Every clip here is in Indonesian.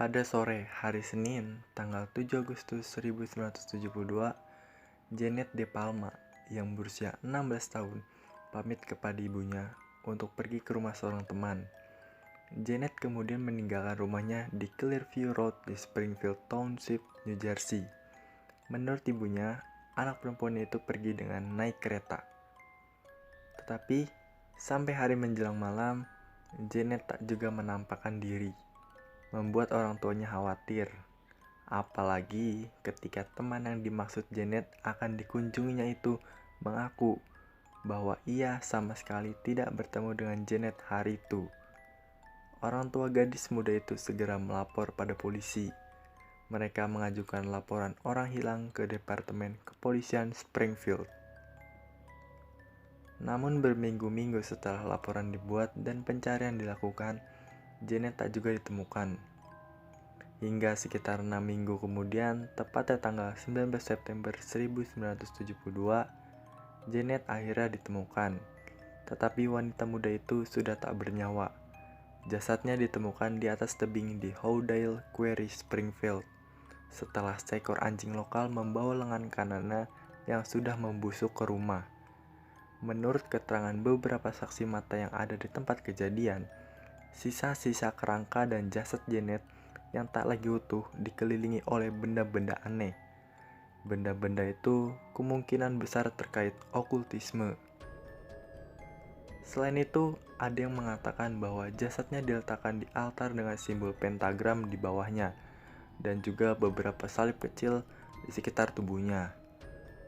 Pada sore hari Senin, tanggal 7 Agustus 1972, Janet De Palma yang berusia 16 tahun pamit kepada ibunya untuk pergi ke rumah seorang teman. Janet kemudian meninggalkan rumahnya di Clearview Road di Springfield Township, New Jersey. Menurut ibunya, anak perempuannya itu pergi dengan naik kereta. Tetapi, sampai hari menjelang malam, Janet tak juga menampakkan diri, membuat orang tuanya khawatir. Apalagi ketika teman yang dimaksud Janet akan dikunjunginya itu mengaku bahwa ia sama sekali tidak bertemu dengan Janet hari itu. Orang tua gadis muda itu segera melapor pada polisi. Mereka mengajukan laporan orang hilang ke Departemen Kepolisian Springfield. Namun berminggu-minggu setelah laporan dibuat dan pencarian dilakukan, Janet tak juga ditemukan. Hingga sekitar 6 minggu kemudian, tepatnya tanggal 19 September 1972, Janet akhirnya ditemukan. Tetapi wanita muda itu sudah tak bernyawa. Jasadnya ditemukan di atas tebing di Howdale Quarry, Springfield, setelah seekor anjing lokal membawa lengan kanannya yang sudah membusuk ke rumah. Menurut keterangan beberapa saksi mata yang ada di tempat kejadian, sisa-sisa kerangka dan jasad Janet yang tak lagi utuh dikelilingi oleh benda-benda aneh. Benda-benda itu kemungkinan besar terkait okultisme. Selain itu, ada yang mengatakan bahwa jasadnya diletakkan di altar dengan simbol pentagram di bawahnya, dan juga beberapa salib kecil di sekitar tubuhnya.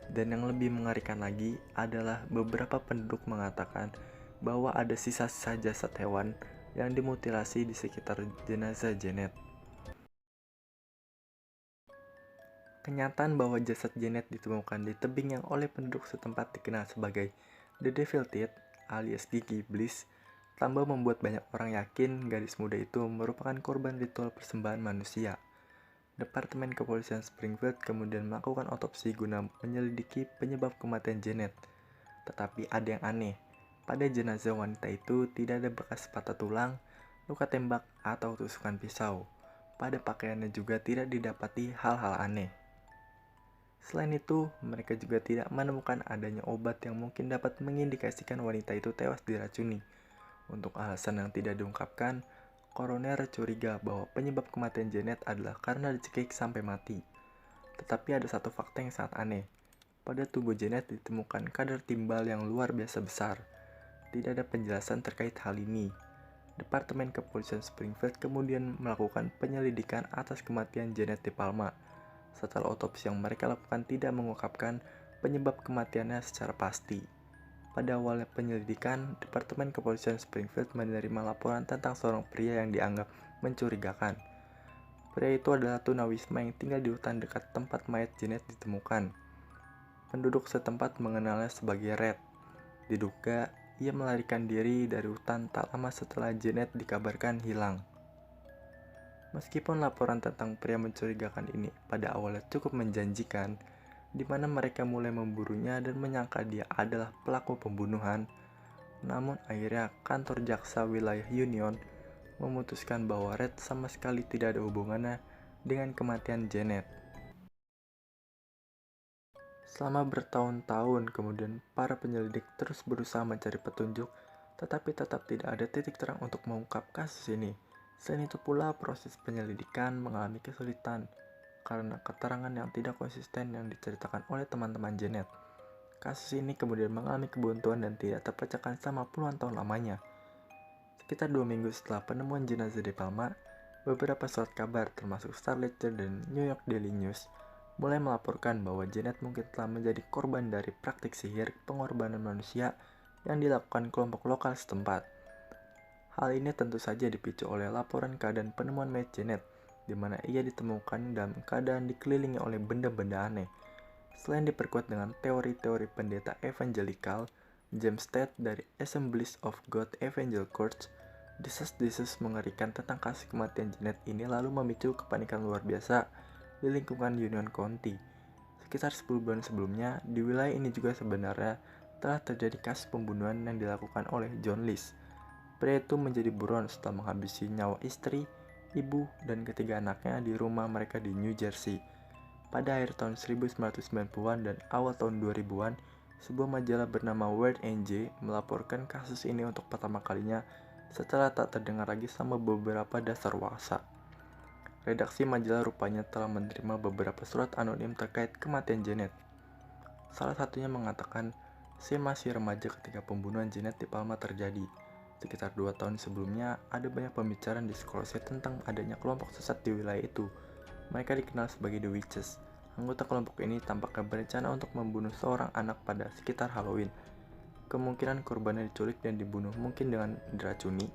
Dan yang lebih mengerikan lagi adalah beberapa penduduk mengatakan bahwa ada sisa-sisa jasad hewan yang dimutilasi di sekitar jenazah Janet. Kenyataan bahwa jasad Janet ditemukan di tebing yang oleh penduduk setempat dikenal sebagai The Devil Teeth alias gigi iblis, tambah membuat banyak orang yakin gadis muda itu merupakan korban ritual persembahan manusia. Departemen Kepolisian Springfield kemudian melakukan otopsi guna menyelidiki penyebab kematian Janet. Tetapi ada yang aneh, pada jenazah wanita itu tidak ada bekas patah tulang, luka tembak, atau tusukan pisau. Pada pakaiannya juga tidak didapati hal-hal aneh. Selain itu, mereka juga tidak menemukan adanya obat yang mungkin dapat mengindikasikan wanita itu tewas diracuni. Untuk alasan yang tidak diungkapkan, koroner curiga bahwa penyebab kematian Janet adalah karena dicekik sampai mati. Tetapi ada satu fakta yang sangat aneh. Pada tubuh Janet ditemukan kadar timbal yang luar biasa besar. Tidak ada penjelasan terkait hal ini. Departemen Kepolisian Springfield kemudian melakukan penyelidikan atas kematian Janet De Palma. Setelah otopsi yang mereka lakukan tidak mengungkapkan penyebab kematiannya secara pasti. Pada awal penyelidikan, Departemen Kepolisian Springfield menerima laporan tentang seorang pria yang dianggap mencurigakan. Pria itu adalah tunawisma yang tinggal di hutan dekat tempat mayat Janet ditemukan. Penduduk setempat mengenalnya sebagai Red. Diduga, ia melarikan diri dari hutan tak lama setelah Janet dikabarkan hilang. Meskipun laporan tentang pria mencurigakan ini pada awalnya cukup menjanjikan, di mana mereka mulai memburunya dan menyangka dia adalah pelaku pembunuhan, namun akhirnya kantor jaksa wilayah Union memutuskan bahwa Red sama sekali tidak ada hubungannya dengan kematian Janet. Selama bertahun-tahun kemudian, para penyelidik terus berusaha mencari petunjuk, tetapi tetap tidak ada titik terang untuk mengungkap kasus ini. Selain itu pula, proses penyelidikan mengalami kesulitan karena keterangan yang tidak konsisten yang diceritakan oleh teman-teman Janet. Kasus ini kemudian mengalami kebuntuan dan tidak terpecahkan selama puluhan tahun lamanya. Sekitar 2 minggu setelah penemuan jenazah De Palma, beberapa surat kabar termasuk Star Ledger dan New York Daily News mulai melaporkan bahwa Janet mungkin telah menjadi korban dari praktik sihir pengorbanan manusia yang dilakukan kelompok lokal setempat. Hal ini tentu saja dipicu oleh laporan keadaan penemuan mayat Janet, di mana ia ditemukan dalam keadaan dikelilingi oleh benda-benda aneh. Selain diperkuat dengan teori-teori pendeta evangelikal, James Tate dari Assemblies of God Evangel Church, desas-desus mengerikan tentang kasus kematian Janet ini lalu memicu kepanikan luar biasa di lingkungan Union County. Sekitar 10 bulan sebelumnya, di wilayah ini juga sebenarnya telah terjadi kasus pembunuhan yang dilakukan oleh John Lees. Pria itu menjadi buron setelah menghabisi nyawa istri, ibu, dan ketiga anaknya di rumah mereka di New Jersey. Pada akhir tahun 1990-an dan awal tahun 2000-an, sebuah majalah bernama Weird NJ melaporkan kasus ini untuk pertama kalinya setelah tak terdengar lagi sama beberapa dasawarsa. Redaksi majalah rupanya telah menerima beberapa surat anonim terkait kematian Janet. Salah satunya mengatakan, "Saya masih remaja ketika pembunuhan Janet di Palma terjadi. Sekitar 2 tahun sebelumnya, ada banyak pembicaraan di sekolah saya tentang adanya kelompok sesat di wilayah itu. Mereka dikenal sebagai The Witches. Anggota kelompok ini tampaknya berencana untuk membunuh seorang anak pada sekitar Halloween. Kemungkinan korbannya diculik dan dibunuh mungkin dengan diracuni."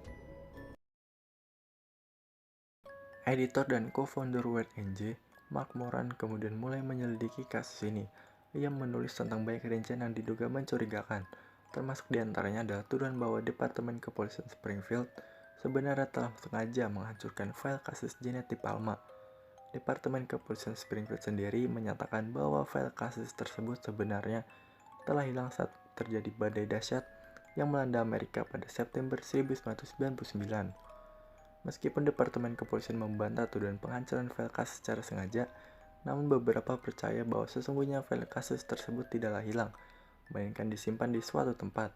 Editor dan co-founder Weird NJ, Mark Moran, kemudian mulai menyelidiki kasus ini. Ia menulis tentang banyak rincian yang diduga mencurigakan, termasuk diantaranya adalah tuduhan bahwa Departemen Kepolisian Springfield sebenarnya telah sengaja menghancurkan file kasus Janet di Palma. Departemen Kepolisian Springfield sendiri menyatakan bahwa file kasus tersebut sebenarnya telah hilang saat terjadi badai dahsyat yang melanda Amerika pada September 1999. Meskipun Departemen Kepolisian membantah tuduhan penghancuran file kasus secara sengaja, namun beberapa percaya bahwa sesungguhnya file kasus tersebut tidaklah hilang, melainkan disimpan di suatu tempat.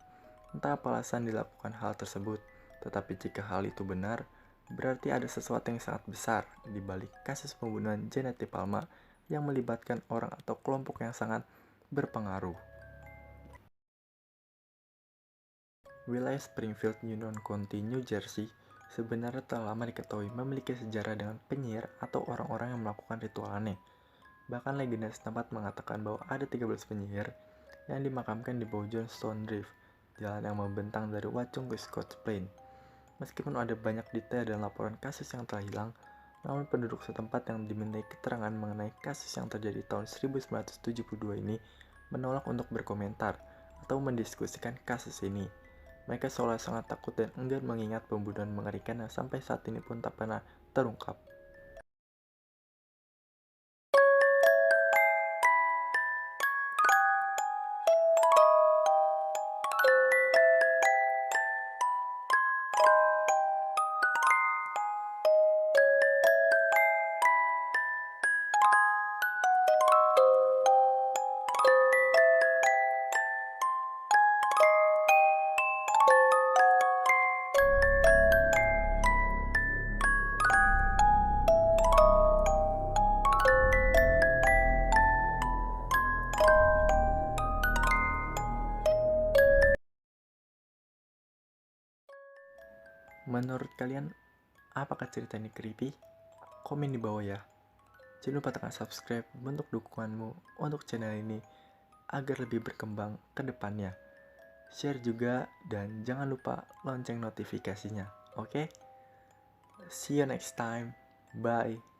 Entah apa alasan dilakukan hal tersebut, tetapi jika hal itu benar, berarti ada sesuatu yang sangat besar di balik kasus pembunuhan Janet di Palma yang melibatkan orang atau kelompok yang sangat berpengaruh. Wilayah Springfield, Union County, New Jersey sebenarnya telah lama diketahui memiliki sejarah dengan penyihir atau orang-orang yang melakukan ritual aneh. Bahkan legenda setempat mengatakan bahwa ada 13 penyihir yang dimakamkan di bawah Johnstone Drift, jalan yang membentang dari Watchung ke Scotts Plain. Meskipun ada banyak detail dan laporan kasus yang telah hilang, namun penduduk setempat yang dimintai keterangan mengenai kasus yang terjadi tahun 1972 ini menolak untuk berkomentar atau mendiskusikan kasus ini. Mereka seolah sangat takut dan enggan mengingat pembunuhan mengerikan yang sampai saat ini pun tak pernah terungkap. Menurut kalian, apakah cerita ini creepy? Komen di bawah ya. Jangan lupa tekan subscribe bentuk dukunganmu untuk channel ini agar lebih berkembang ke depannya. Share juga dan jangan lupa lonceng notifikasinya. Oke? See you next time. Bye.